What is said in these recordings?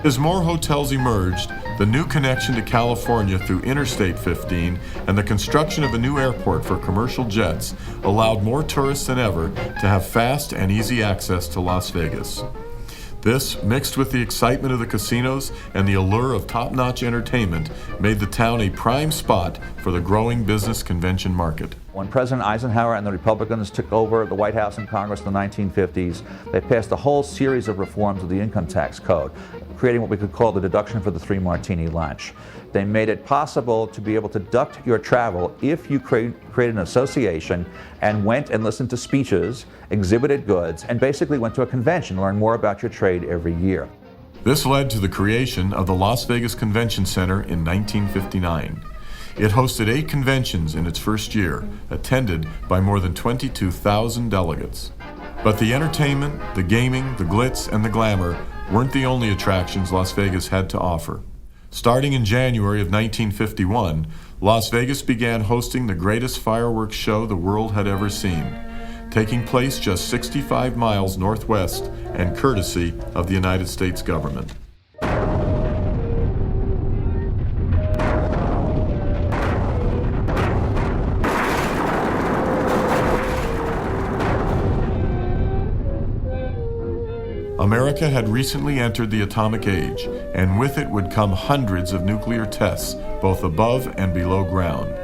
As more hotels emerged, the new connection to California through Interstate 15 and the construction of a new airport for commercial jets allowed more tourists than ever to have fast and easy access to Las Vegas. This, mixed with the excitement of the casinos and the allure of top-notch entertainment, made the town a prime spot for the growing business convention market. When President Eisenhower and the Republicans took over the White House and Congress in the 1950s, they passed a whole series of reforms of the income tax code, creating what we could call the deduction for the three-martini lunch. They made it possible to be able to deduct your travel if you create an association and went and listened to speeches, exhibited goods, and basically went to a convention, learn more about your trade every year. This led to the creation of the Las Vegas Convention Center in 1959. It hosted 8 conventions in its first year, attended by more than 22,000 delegates. But the entertainment, the gaming, the glitz, and the glamour weren't the only attractions Las Vegas had to offer. Starting in January of 1951, Las Vegas began hosting the greatest fireworks show the world had ever seen, taking place just 65 miles northwest and courtesy of the United States government. America had recently entered the atomic age, and with it would come hundreds of nuclear tests, both above and below ground.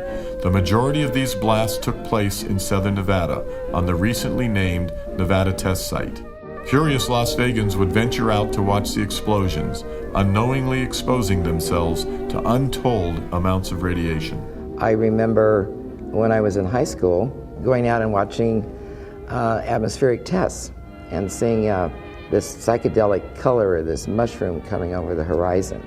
The majority of these blasts took place in southern Nevada, on the recently named Nevada Test Site. Curious Las Vegans would venture out to watch the explosions, unknowingly exposing themselves to untold amounts of radiation. I remember when I was in high school, going out and watching atmospheric tests and seeing this psychedelic color of this mushroom coming over the horizon.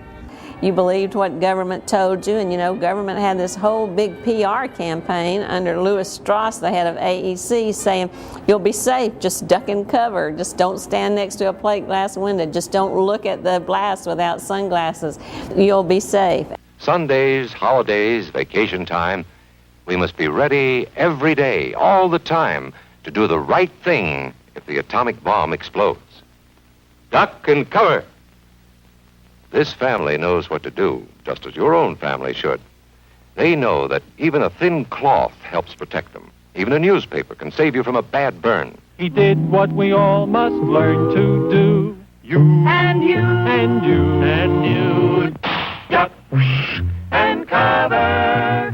You believed what government told you, and you know, government had this whole big PR campaign under Louis Strauss, the head of AEC, saying, you'll be safe, just duck and cover, just don't stand next to a plate glass window, just don't look at the blast without sunglasses, you'll be safe. Sundays, holidays, vacation time, we must be ready every day, all the time, to do the right thing if the atomic bomb explodes. Duck and cover. This family knows what to do, just as your own family should. They know that even a thin cloth helps protect them. Even a newspaper can save you from a bad burn. He did what we all must learn to do. You and you and you and you. Duck and cover.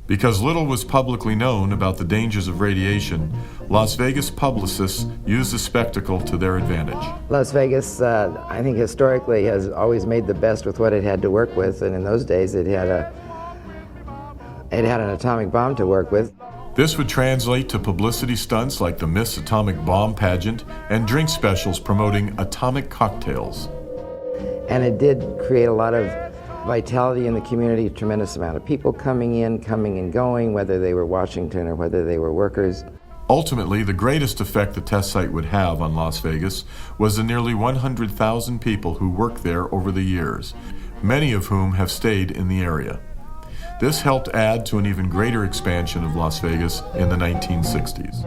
Because little was publicly known about the dangers of radiation, Las Vegas publicists used the spectacle to their advantage. Las Vegas, I think historically, has always made the best with what it had to work with, and in those days it had an atomic bomb to work with. This would translate to publicity stunts like the Miss Atomic Bomb pageant and drink specials promoting atomic cocktails. And it did create a lot of vitality in the community, a tremendous amount of people coming and going, whether they were Washington or whether they were workers. Ultimately, the greatest effect the test site would have on Las Vegas was the nearly 100,000 people who worked there over the years, many of whom have stayed in the area. This helped add to an even greater expansion of Las Vegas in the 1960s.